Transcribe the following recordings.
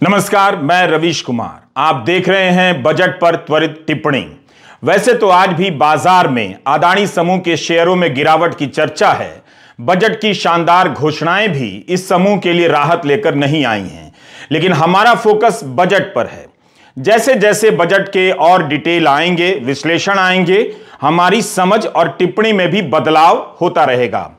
नमस्कार, मैं रवीश कुमार। आप देख रहे हैं बजट पर त्वरित टिप्पणी। वैसे तो आज भी बाजार में अदानी समूह के शेयरों में गिरावट की चर्चा है। बजट की शानदार घोषणाएं भी इस समूह के लिए राहत लेकर नहीं आई हैं, लेकिन हमारा फोकस बजट पर है। जैसे जैसे बजट के और डिटेल आएंगे, विश्लेषण आएंगे, हमारी समझ और टिप्पणी में भी बदलाव होता रहेगा।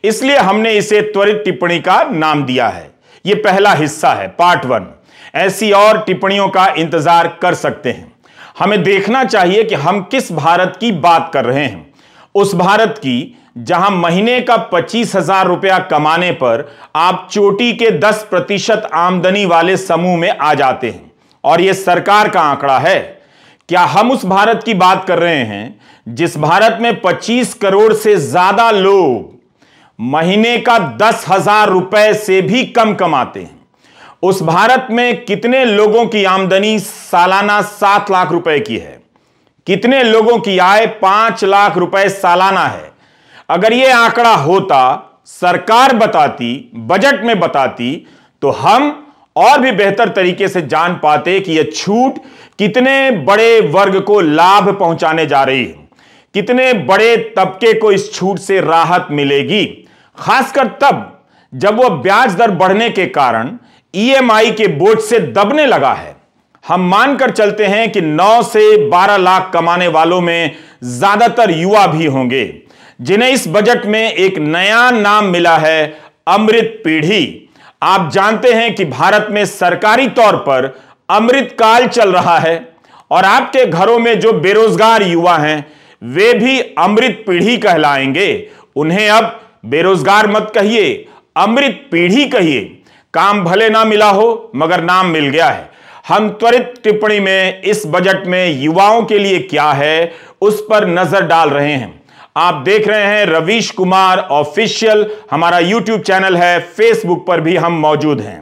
इसलिए हमने इसे त्वरित टिप्पणी का नाम दिया है। यह पहला हिस्सा है, पार्ट 1। ऐसी और टिप्पणियों का इंतजार कर सकते हैं। हमें देखना चाहिए कि हम किस भारत की बात कर रहे हैं। उस भारत की जहां महीने का 25,000 रुपया कमाने पर आप चोटी के 10% आमदनी वाले समूह में आ जाते हैं, और यह सरकार का आंकड़ा है। क्या हम उस भारत की बात कर रहे हैं जिस भारत में 25 करोड़ से ज्यादा लोग महीने का 10,000 रुपए से भी कम कमाते हैं? उस भारत में कितने लोगों की आमदनी सालाना 7 लाख रुपए की है? कितने लोगों की आय 5 लाख रुपए सालाना है? अगर यह आंकड़ा होता, सरकार बताती, बजट में बताती, तो हम और भी बेहतर तरीके से जान पाते कि यह छूट कितने बड़े वर्ग को लाभ पहुंचाने जा रही है, कितने बड़े तबके को इस छूट से राहत मिलेगी। खासकर तब जब वह ब्याज दर बढ़ने के कारण ईएमआई के बोझ से दबने लगा है। हम मानकर चलते हैं कि 9 से 12 लाख कमाने वालों में ज्यादातर युवा भी होंगे, जिन्हें इस बजट में एक नया नाम मिला है, अमृत पीढ़ी। आप जानते हैं कि भारत में सरकारी तौर पर अमृत काल चल रहा है, और आपके घरों में जो बेरोजगार युवा हैं वे भी अमृत पीढ़ी कहलाएंगे। उन्हें अब बेरोजगार मत कहिए, अमृत पीढ़ी कहिए। काम भले ना मिला हो, मगर नाम मिल गया है। हम त्वरित टिप्पणी में इस बजट में युवाओं के लिए क्या है उस पर नजर डाल रहे हैं। आप देख रहे हैं रवीश कुमार ऑफिशियल, हमारा यूट्यूब चैनल है, फेसबुक पर भी हम मौजूद हैं।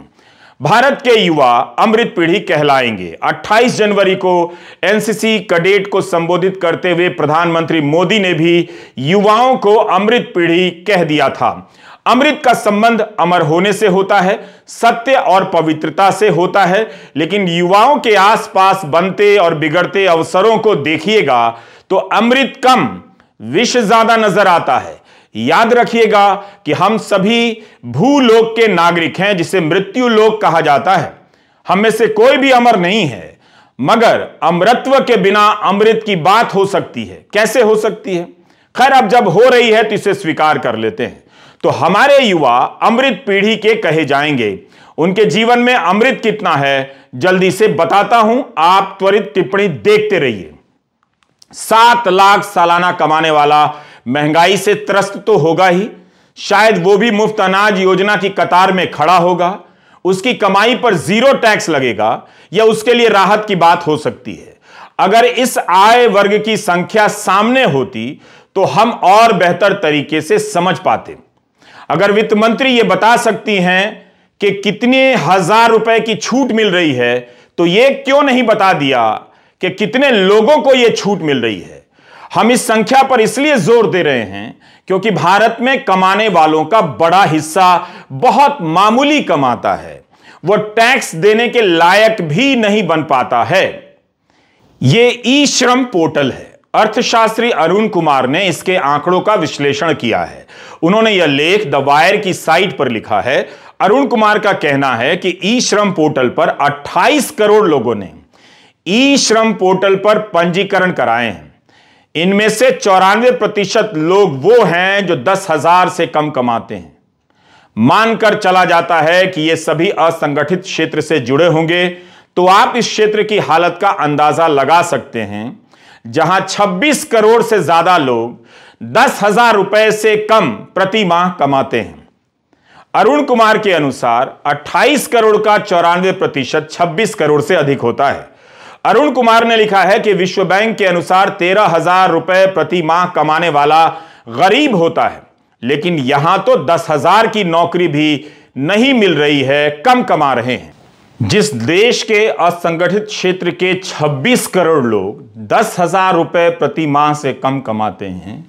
भारत के युवा अमृत पीढ़ी कहलाएंगे। 28 जनवरी को एनसीसी कैडेट को संबोधित करते हुए प्रधानमंत्री मोदी ने भी युवाओं को अमृत पीढ़ी कह दिया था। अमृत का संबंध अमर होने से होता है, सत्य और पवित्रता से होता है, लेकिन युवाओं के आसपास बनते और बिगड़ते अवसरों को देखिएगा तो अमृत कम, विष ज्यादा नजर आता है। याद रखिएगा कि हम सभी भूलोक के नागरिक हैं, जिसे मृत्यु लोक कहा जाता है। हम में से कोई भी अमर नहीं है, मगर अमरत्व के बिना अमृत की बात हो सकती है? कैसे हो सकती है? खैर, अब जब हो रही है तो इसे स्वीकार कर लेते हैं। तो हमारे युवा अमृत पीढ़ी के कहे जाएंगे। उनके जीवन में अमृत कितना है जल्दी से बताता हूं, आप त्वरित टिप्पणी देखते रहिए। 7 लाख सालाना कमाने वाला महंगाई से त्रस्त तो होगा ही, शायद वो भी मुफ्त अनाज योजना की कतार में खड़ा होगा। उसकी कमाई पर 0 टैक्स लगेगा, या उसके लिए राहत की बात हो सकती है। अगर इस आय वर्ग की संख्या सामने होती तो हम और बेहतर तरीके से समझ पाते। अगर वित्त मंत्री यह बता सकती हैं कि कितने हजार रुपए की छूट मिल रही है, तो यह क्यों नहीं बता दिया कि कितने लोगों को यह छूट मिल रही है? हम इस संख्या पर इसलिए जोर दे रहे हैं क्योंकि भारत में कमाने वालों का बड़ा हिस्सा बहुत मामूली कमाता है, वो टैक्स देने के लायक भी नहीं बन पाता है। यह ई श्रम पोर्टल है। अर्थशास्त्री अरुण कुमार ने इसके आंकड़ों का विश्लेषण किया है। उन्होंने यह लेख द वायर की साइट पर लिखा है। अरुण कुमार का कहना है कि ई श्रम पोर्टल पर 28 करोड़ लोगों ने ई श्रम पोर्टल पर पंजीकरण कराए हैं। इनमें से 94% लोग वो हैं जो 10,000 से कम कमाते हैं। मानकर चला जाता है कि ये सभी असंगठित क्षेत्र से जुड़े होंगे, तो आप इस क्षेत्र की हालत का अंदाजा लगा सकते हैं, जहां 26 करोड़ से ज्यादा लोग 10,000 रुपए से कम प्रति माह कमाते हैं। अरुण कुमार के अनुसार 28 करोड़ का 94% 26 करोड़ से अधिक होता है। अरुण कुमार ने लिखा है कि विश्व बैंक के अनुसार 13,000 रुपए प्रति माह कमाने वाला गरीब होता है, लेकिन यहां तो 10,000 की नौकरी भी नहीं मिल रही है, कम कमा रहे हैं। जिस देश के असंगठित क्षेत्र के 26 करोड़ लोग 10,000 रुपए प्रति माह से कम कमाते हैं,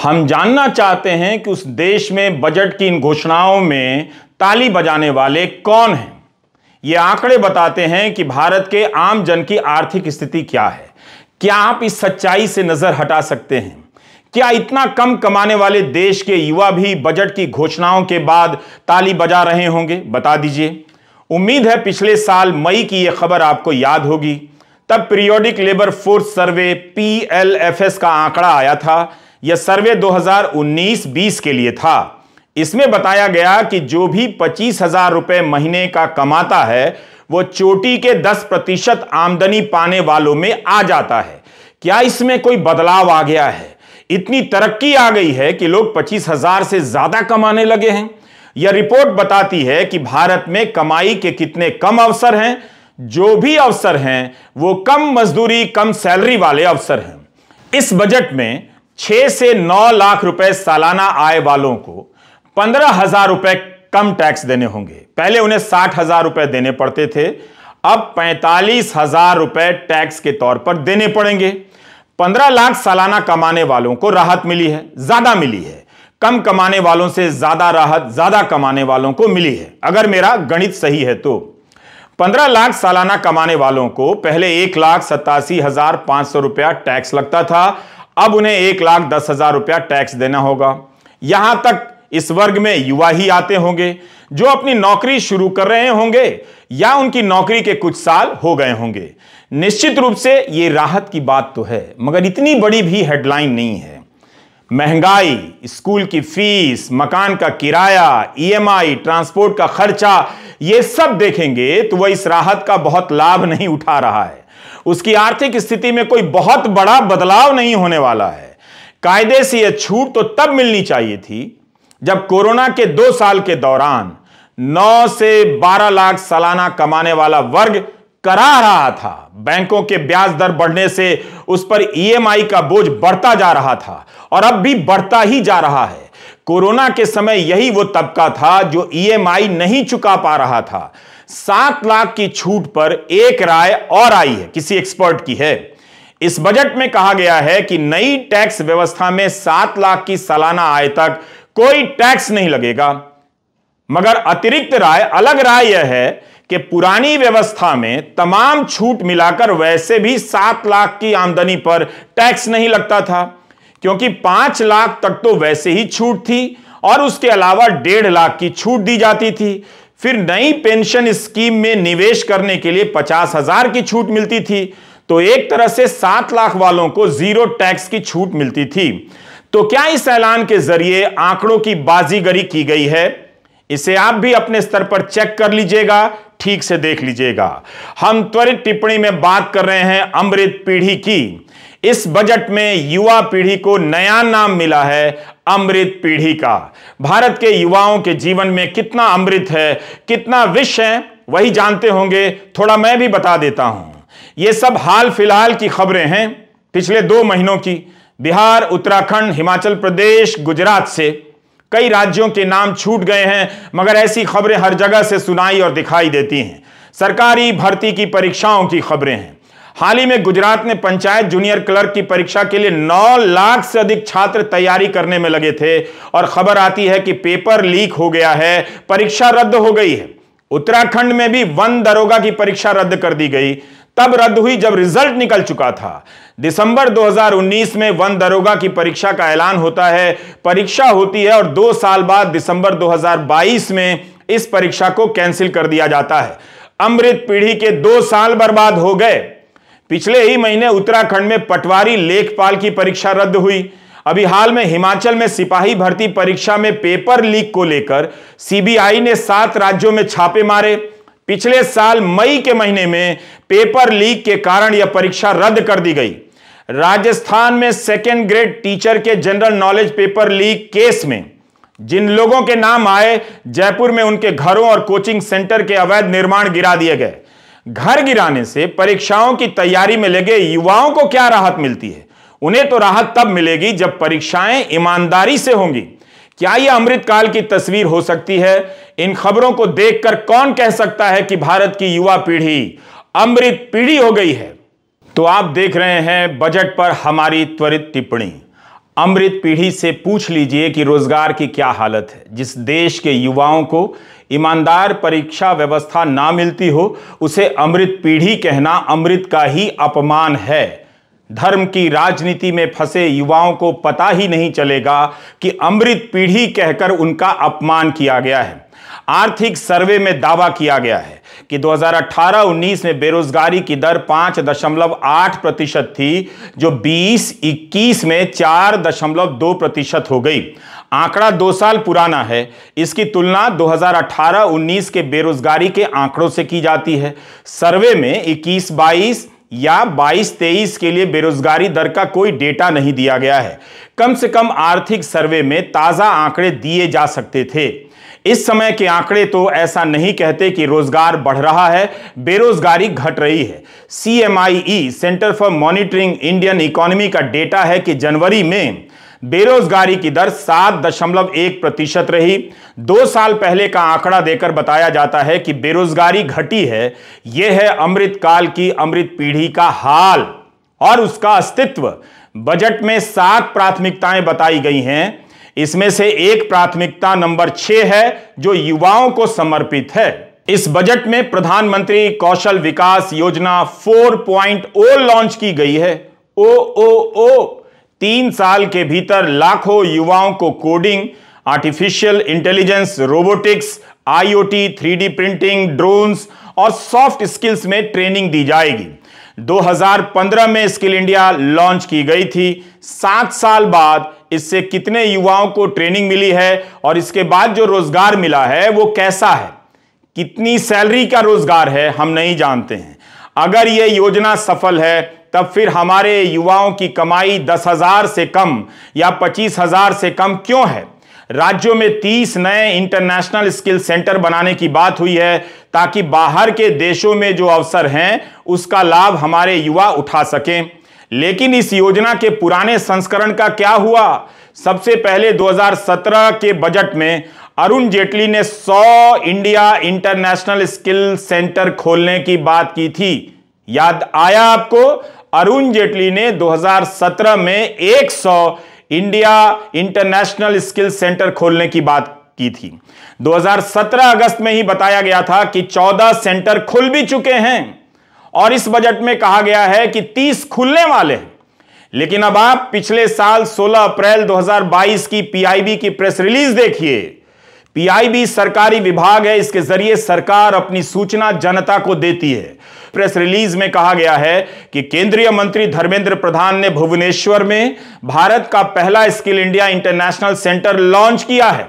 हम जानना चाहते हैं कि उस देश में बजट की इन घोषणाओं में ताली बजाने वाले कौन हैं? ये आंकड़े बताते हैं कि भारत के आम जन की आर्थिक स्थिति क्या है। क्या आप इस सच्चाई से नजर हटा सकते हैं? क्या इतना कम कमाने वाले देश के युवा भी बजट की घोषणाओं के बाद ताली बजा रहे होंगे? बता दीजिए। उम्मीद है पिछले साल मई की यह खबर आपको याद होगी। तब periodic labour force survey PLFS का आंकड़ा आया था। यह सर्वे 2019-20 के लिए था। इसमें बताया गया कि जो भी 25,000 रुपए महीने का कमाता है वो चोटी के 10% आमदनी पाने वालों में आ जाता है। क्या इसमें कोई बदलाव आ गया है? इतनी तरक्की आ गई है कि लोग 25,000 से ज्यादा कमाने लगे हैं। यह रिपोर्ट बताती है कि भारत में कमाई के कितने कम अवसर हैं। जो भी अवसर हैं वो कम मजदूरी, कम सैलरी वाले अवसर हैं। इस बजट में 6 से 9 लाख रुपए सालाना आय वालों को 15,000 रुपए कम टैक्स देने होंगे। पहले उन्हें 60,000 रुपए देने पड़ते थे, अब 45,000 रुपए टैक्स के तौर पर देने पड़ेंगे। 15 लाख सालाना कमाने वालों को राहत मिली है, ज्यादा मिली है। कम कमाने वालों से ज्यादा राहत ज्यादा कमाने वालों को मिली है, अगर मेरा गणित सही है तो। 15 लाख सालाना कमाने वालों को पहले 1,87,500 रुपया टैक्स लगता था, अब उन्हें 1,10,000 रुपया टैक्स देना होगा। यहां तक इस वर्ग में युवा ही आते होंगे जो अपनी नौकरी शुरू कर रहे होंगे या उनकी नौकरी के कुछ साल हो गए होंगे। निश्चित रूप से यह राहत की बात तो है, मगर इतनी बड़ी भी हेडलाइन नहीं है। महंगाई, स्कूल की फीस, मकान का किराया, EMI, ट्रांसपोर्ट का खर्चा, यह सब देखेंगे तो वह इस राहत का बहुत लाभ नहीं उठा रहा है। उसकी आर्थिक स्थिति में कोई बहुत बड़ा बदलाव नहीं होने वाला है। कायदे से यह छूट तो तब मिलनी चाहिए थी जब कोरोना के 2 साल के दौरान 9 से 12 लाख सालाना कमाने वाला वर्ग करा रहा था। बैंकों के ब्याज दर बढ़ने से उस पर EMI का बोझ बढ़ता जा रहा था और अब भी बढ़ता ही जा रहा है। कोरोना के समय यही वो तबका था जो EMI नहीं चुका पा रहा था। 7 लाख की छूट पर एक राय और आई है, किसी एक्सपर्ट की है। इस बजट में कहा गया है कि नई टैक्स व्यवस्था में 7 लाख की सालाना आय तक कोई टैक्स नहीं लगेगा, मगर अतिरिक्त राय, अलग राय यह है कि पुरानी व्यवस्था में तमाम छूट मिलाकर वैसे भी 7 लाख की आमदनी पर टैक्स नहीं लगता था, क्योंकि 5 लाख तक तो वैसे ही छूट थी और उसके अलावा 1.5 लाख की छूट दी जाती थी। फिर नई पेंशन स्कीम में निवेश करने के लिए 50,000 की छूट मिलती थी, तो एक तरह से 7 लाख वालों को जीरो टैक्स की छूट मिलती थी। तो क्या इस ऐलान के जरिए आंकड़ों की बाजीगरी की गई है? इसे आप भी अपने स्तर पर चेक कर लीजिएगा, ठीक से देख लीजिएगा। हम त्वरित टिप्पणी में बात कर रहे हैं अमृत पीढ़ी की। इस बजट में युवा पीढ़ी को नया नाम मिला है, अमृत पीढ़ी का। भारत के युवाओं के जीवन में कितना अमृत है, कितना विष है, वही जानते होंगे। थोड़ा मैं भी बता देता हूं। ये सब हाल फिलहाल की खबरें हैं, पिछले 2 महीनों की। बिहार, उत्तराखंड, हिमाचल प्रदेश, गुजरात से कई राज्यों के नाम छूट गए हैं, मगर ऐसी खबरें हर जगह से सुनाई और दिखाई देती हैं। सरकारी भर्ती की परीक्षाओं की खबरें हैं। हाल ही में गुजरात में पंचायत जूनियर क्लर्क की परीक्षा के लिए 9 लाख से अधिक छात्र तैयारी करने में लगे थे और खबर आती है कि पेपर लीक हो गया है, परीक्षा रद्द हो गई है। उत्तराखंड में भी वन दरोगा की परीक्षा रद्द कर दी गई। तब रद्द हुई जब रिजल्ट निकल चुका था। दिसंबर 2019 में वन दरोगा की परीक्षा का ऐलान होता है, परीक्षा होती है और 2 साल बाद दिसंबर 2022 में इस परीक्षा को कैंसिल कर दिया जाता है। अमृत पीढ़ी के 2 साल बर्बाद हो गए। पिछले ही महीने उत्तराखंड में पटवारी लेखपाल की परीक्षा रद्द हुई। अभी हाल में हिमाचल में सिपाही भर्ती परीक्षा में पेपर लीक को लेकर CBI ने 7 राज्यों में छापे मारे। पिछले साल मई के महीने में पेपर लीक के कारण यह परीक्षा रद्द कर दी गई। राजस्थान में 2nd ग्रेड टीचर के general knowledge paper leak case में जिन लोगों के नाम आए, जयपुर में उनके घरों और कोचिंग सेंटर के अवैध निर्माण गिरा दिए गए। घर गिराने से परीक्षाओं की तैयारी में लगे युवाओं को क्या राहत मिलती है? उन्हें तो राहत तब मिलेगी जब परीक्षाएं ईमानदारी से होंगी। क्या यह अमृतकाल की तस्वीर हो सकती है? इन खबरों को देखकर कौन कह सकता है कि भारत की युवा पीढ़ी अमृत पीढ़ी हो गई है? तो आप देख रहे हैं बजट पर हमारी त्वरित टिप्पणी। अमृत पीढ़ी से पूछ लीजिए कि रोजगार की क्या हालत है। जिस देश के युवाओं को ईमानदार परीक्षा व्यवस्था ना मिलती हो, उसे अमृत पीढ़ी कहना अमृत का ही अपमान है। धर्म की राजनीति में फंसे युवाओं को पता ही नहीं चलेगा कि अमृत पीढ़ी कहकर उनका अपमान किया गया है। आर्थिक सर्वे में दावा किया गया है कि 2018-19 में बेरोजगारी की दर 5.8% थी, जो 20-21 में 4.2% हो गई। आंकड़ा 2 साल पुराना है। इसकी तुलना 2018-19 के बेरोजगारी के आंकड़ों से की जाती है। सर्वे में 21-22 या 22-23 के लिए बेरोजगारी दर का कोई डेटा नहीं दिया गया है। कम से कम आर्थिक सर्वे में ताजा आंकड़े दिए जा सकते थे। इस समय के आंकड़े तो ऐसा नहीं कहते कि रोजगार बढ़ रहा है, बेरोजगारी घट रही है। CMIE centre for monitoring Indian economy का डेटा है कि जनवरी में बेरोजगारी की दर 7.1% रही। 2 साल पहले का आंकड़ा देकर बताया जाता है कि बेरोजगारी घटी है। यह है अमृत काल की अमृत पीढ़ी का हाल और उसका अस्तित्व। बजट में 7 प्राथमिकताएं बताई गई हैं। इसमें से एक प्राथमिकता नंबर 6 है, जो युवाओं को समर्पित है। इस बजट में प्रधानमंत्री कौशल विकास योजना 4.0 लॉन्च की गई है। ओ 3 साल के भीतर लाखों युवाओं को coding, artificial intelligence, robotics, IoT, 3D printing, drones और सॉफ्ट स्किल्स में ट्रेनिंग दी जाएगी। 2015 में स्किल इंडिया लॉन्च की गई थी। 7 साल बाद इससे कितने युवाओं को ट्रेनिंग मिली है और इसके बाद जो रोजगार मिला है वो कैसा है, कितनी सैलरी का रोजगार है, हम नहीं जानते हैं। अगर यह योजना सफल है तब फिर हमारे युवाओं की कमाई 10,000 से कम या 25,000 से कम क्यों है? राज्यों में 30 नए इंटरनेशनल स्किल सेंटर बनाने की बात हुई है, ताकि बाहर के देशों में जो अवसर हैं उसका लाभ हमारे युवा उठा सकें। लेकिन इस योजना के पुराने संस्करण का क्या हुआ? सबसे पहले 2017 के बजट में अरुण जेटली ने 100 इंडिया इंटरनेशनल स्किल सेंटर खोलने की बात की थी। याद आया आपको? अरुण जेटली ने 2017 में 100 इंडिया इंटरनेशनल स्किल सेंटर खोलने की बात की थी। 2017 अगस्त में ही बताया गया था कि 14 सेंटर खुल भी चुके हैं और इस बजट में कहा गया है कि 30 खुलने वाले हैं। लेकिन अब आप पिछले साल 16 अप्रैल 2022 की PIB की प्रेस रिलीज देखिए। PIB सरकारी विभाग है, इसके जरिए सरकार अपनी सूचना जनता को देती है। प्रेस रिलीज में कहा गया है कि केंद्रीय मंत्री धर्मेंद्र प्रधान ने भुवनेश्वर में भारत का पहला skill India international centre launch किया है।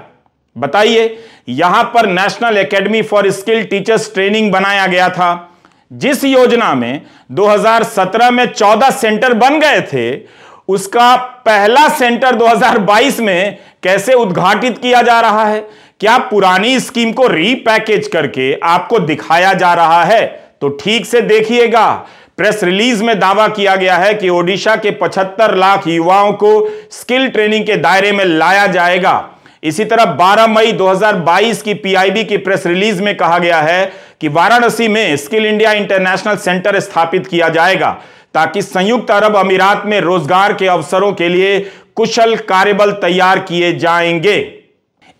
बताइए, यहां पर national academy for skill teachers training बनाया गया था। जिस योजना में 2017 में 14 सेंटर बन गए थे, उसका पहला सेंटर 2022 में कैसे उद्घाटित किया जा रहा है? क्या पुरानी स्कीम को रीपैकेज करके आपको दिखाया जा रहा है? तो ठीक से देखिएगा। प्रेस रिलीज में दावा किया गया है कि ओडिशा के 75 लाख युवाओं को स्किल ट्रेनिंग के दायरे में लाया जाएगा। इसी तरह 12 मई 2022 की PIB की प्रेस रिलीज में कहा गया है कि वाराणसी में स्किल इंडिया इंटरनेशनल सेंटर स्थापित किया जाएगा, ताकि संयुक्त अरब अमीरात में रोजगार के अवसरों के लिए कुशल कार्यबल तैयार किए जाएंगे।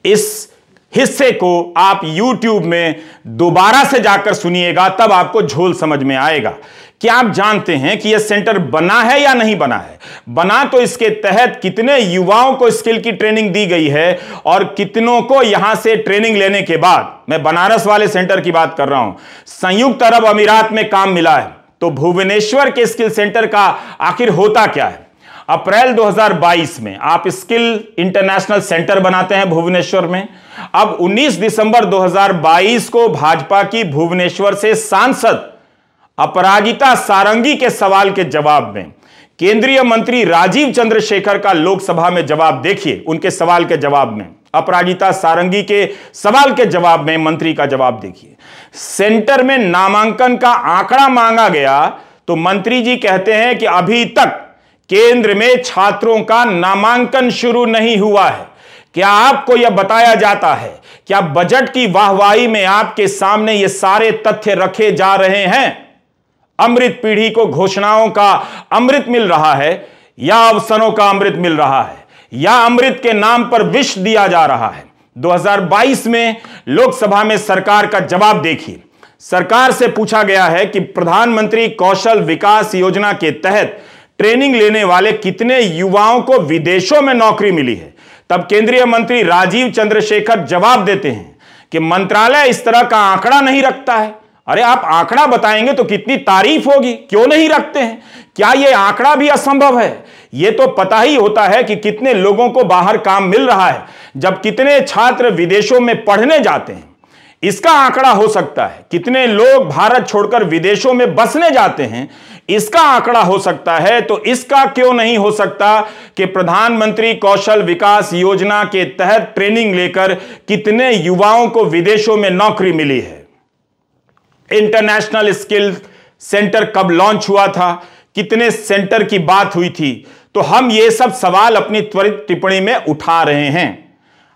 इस हिस्से को आप YouTube में दोबारा से जाकर सुनिएगा, तब आपको झोल समझ में आएगा। क्या आप जानते हैं कि यह सेंटर बना है या नहीं बना है? बना तो इसके तहत कितने युवाओं को स्किल की ट्रेनिंग दी गई है और कितनों को यहां से ट्रेनिंग लेने के बाद, मैं बनारस वाले सेंटर की बात कर रहा हूं, संयुक्त अरब अमीरात में काम मिला है। तो भुवनेश्वर के स्किल सेंटर का आखिर होता क्या है? अप्रैल 2022 में आप स्किल इंटरनेशनल सेंटर बनाते हैं भुवनेश्वर में। अब 19 दिसंबर 2022 को भाजपा की भुवनेश्वर से सांसद अपराजिता सारंगी के सवाल के जवाब में केंद्रीय मंत्री राजीव चंद्रशेखर का लोकसभा में जवाब देखिए। उनके सवाल के जवाब में, अपराजिता सारंगी के सवाल के जवाब में मंत्री का जवाब देखिए। सेंटर में नामांकन का आंकड़ा मांगा गया तो मंत्री जी कहते हैं कि अभी तक केंद्र में छात्रों का नामांकन शुरू नहीं हुआ है। क्या आपको यह बताया जाता है? क्या बजट की वाहवाही में आपके सामने ये सारे तथ्य रखे जा रहे हैं? अमृत पीढ़ी को घोषणाओं का अमृत मिल रहा है या अवसरों का अमृत मिल रहा है, या अमृत के नाम पर विष दिया जा रहा है? 2022 में लोकसभा में सरकार का जवाब देखिए। सरकार से पूछा गया है कि प्रधानमंत्री कौशल विकास योजना के तहत ट्रेनिंग लेने वाले कितने युवाओं को विदेशों में नौकरी मिली है। तब केंद्रीय मंत्री राजीव चंद्रशेखर जवाब देते हैं कि मंत्रालय इस तरह का आंकड़ा नहीं रखता है। अरे आप आंकड़ा बताएंगे तो कितनी तारीफ होगी, क्यों नहीं रखते हैं? क्या यह आंकड़ा भी असंभव है? यह तो पता ही होता है कि कितने लोगों को बाहर काम मिल रहा है, जब कितने छात्र विदेशों में पढ़ने जाते हैं। इसका आंकड़ा हो सकता है। कितने लोग भारत छोड़कर विदेशों में बसने जाते हैं, इसका आंकड़ा हो सकता है। तो इसका क्यों नहीं हो सकता कि प्रधानमंत्री कौशल विकास योजना के तहत ट्रेनिंग लेकर कितने युवाओं को विदेशों में नौकरी मिली है। इंटरनेशनल स्किल सेंटर कब लॉन्च हुआ था, कितने सेंटर की बात हुई थी, तो हम ये सब सवाल अपनी त्वरित टिप्पणी में उठा रहे हैं।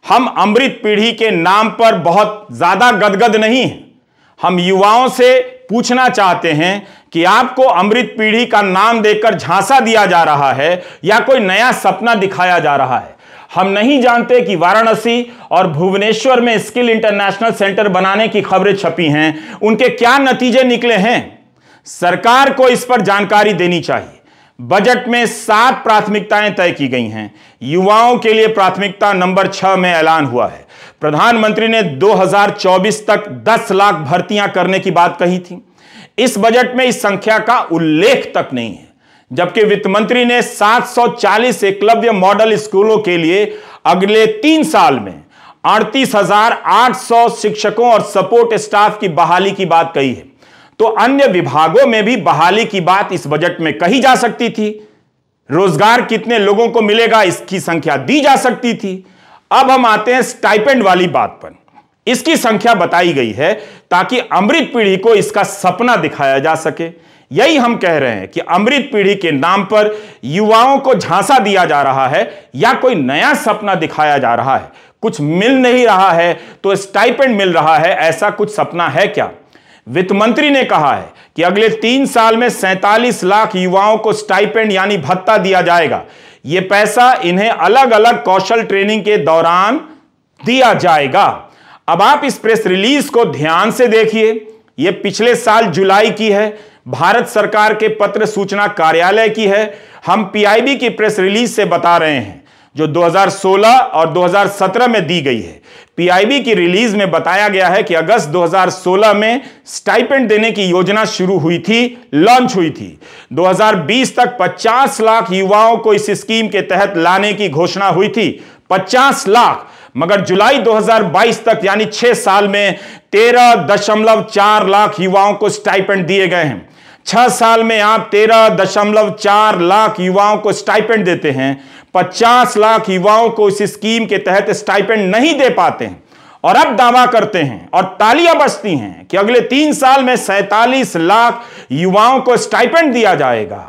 हम अमृत पीढ़ी के नाम पर बहुत ज्यादा गदगद नहीं हैं। हम युवाओं से पूछना चाहते हैं कि आपको अमृत पीढ़ी का नाम देकर झांसा दिया जा रहा है या कोई नया सपना दिखाया जा रहा है। हम नहीं जानते कि वाराणसी और भुवनेश्वर में स्किल इंटरनेशनल सेंटर बनाने की खबरें छपी हैं, उनके क्या नतीजे निकले हैं। सरकार को इस पर जानकारी देनी चाहिए। बजट में 7 प्राथमिकताएं तय की गई हैं। युवाओं के लिए प्राथमिकता नंबर 6 में ऐलान हुआ है। प्रधानमंत्री ने 2024 तक 10 लाख भर्तियां करने की बात कही थी। इस बजट में इस संख्या का उल्लेख तक नहीं है, जबकि वित्त मंत्री ने 740 एकलव्य मॉडल स्कूलों के लिए अगले 3 साल में 38,800 शिक्षकों और सपोर्ट स्टाफ की बहाली की बात कही है। तो अन्य विभागों में भी बहाली की बात इस बजट में कही जा सकती थी। रोजगार कितने लोगों को मिलेगा, इसकी संख्या दी जा सकती थी। अब हम आते हैं स्टाइपेंड वाली बात पर। इसकी संख्या बताई गई है ताकि अमृत पीढ़ी को इसका सपना दिखाया जा सके। यही हम कह रहे हैं कि अमृत पीढ़ी के नाम पर युवाओं को झांसा दिया जा रहा है या कोई नया सपना दिखाया जा रहा है। कुछ मिल नहीं रहा है तो स्टाइपेंड मिल रहा है, ऐसा कुछ सपना है क्या? वित्त मंत्री ने कहा है कि अगले 3 साल में 47 लाख युवाओं को स्टाइपेंड यानी भत्ता दिया जाएगा। यह पैसा इन्हें अलग अलग कौशल ट्रेनिंग के दौरान दिया जाएगा। अब आप इस प्रेस रिलीज को ध्यान से देखिए। यह पिछले साल जुलाई की है, भारत सरकार के पत्र सूचना कार्यालय की है। हम पीआईबी की प्रेस रिलीज से बता रहे हैं जो 2016 और 2017 में दी गई है। पीआईबी की रिलीज में बताया गया है कि अगस्त 2016 में स्टाइपेंड देने की योजना शुरू हुई थी, लॉन्च हुई थी। 2020 तक 50 लाख युवाओं को इस स्कीम के तहत लाने की घोषणा हुई थी। 50 लाख, मगर जुलाई 2022 तक यानी 6 साल में 13.4 लाख युवाओं को स्टाइपेंड दिए गए हैं। 6 साल में आप 13.4 लाख युवाओं को स्टाइपेंड देते हैं, 50 लाख युवाओं को इस स्कीम के तहत स्टाइपेंड नहीं दे पाते हैं और अब दावा करते हैं और तालियां बजती हैं कि अगले 3 साल में 47 लाख युवाओं को स्टाइपेंड दिया जाएगा।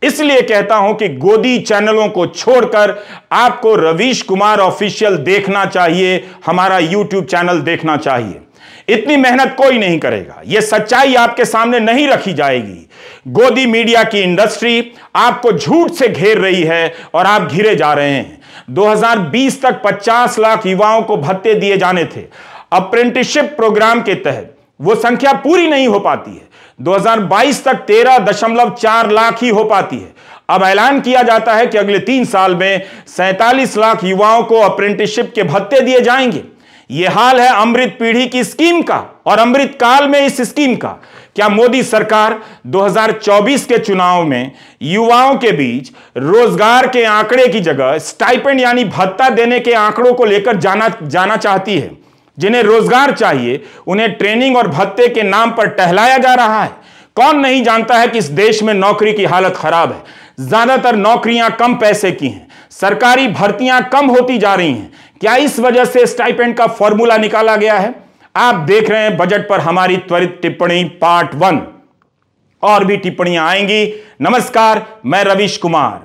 इसलिए कहता हूं कि गोदी चैनलों को छोड़कर आपको रवीश कुमार ऑफिशियल देखना चाहिए, हमारा यूट्यूब चैनल देखना चाहिए। इतनी मेहनत कोई नहीं करेगा, यह सच्चाई आपके सामने नहीं रखी जाएगी। गोदी मीडिया की इंडस्ट्री आपको झूठ से घेर रही है और आप घिरे जा रहे हैं। 2020 तक 50 लाख युवाओं को भत्ते दिए जाने थे। अप्रेंटिसशिप प्रोग्राम के तहत वो संख्या पूरी नहीं हो पाती है। 2022 तक 13.4 लाख ही हो पाती है। अब ऐलान किया जाता है कि अगले 3 साल में 47 लाख युवाओं को अप्रेंटिसशिप के भत्ते दिए जाएंगे। यह हाल है अमृत पीढ़ी की स्कीम का और अमृत काल में इस स्कीम का। क्या मोदी सरकार 2024 के चुनाव में युवाओं के बीच रोजगार के आंकड़े की जगह स्टाइपेंड यानी भत्ता देने के आंकड़ों को लेकर जाना चाहती है? जिन्हें रोजगार चाहिए उन्हें ट्रेनिंग और भत्ते के नाम पर टहलाया जा रहा है। कौन नहीं जानता है कि इस देश में नौकरी की हालत खराब है। ज्यादातर नौकरियां कम पैसे की हैं, सरकारी भर्तियां कम होती जा रही हैं। क्या इस वजह से स्टाइपेंड का फॉर्मूला निकाला गया है? आप देख रहे हैं बजट पर हमारी त्वरित टिप्पणी पार्ट 1। और भी टिप्पणियां आएंगी। नमस्कार, मैं रवीश कुमार।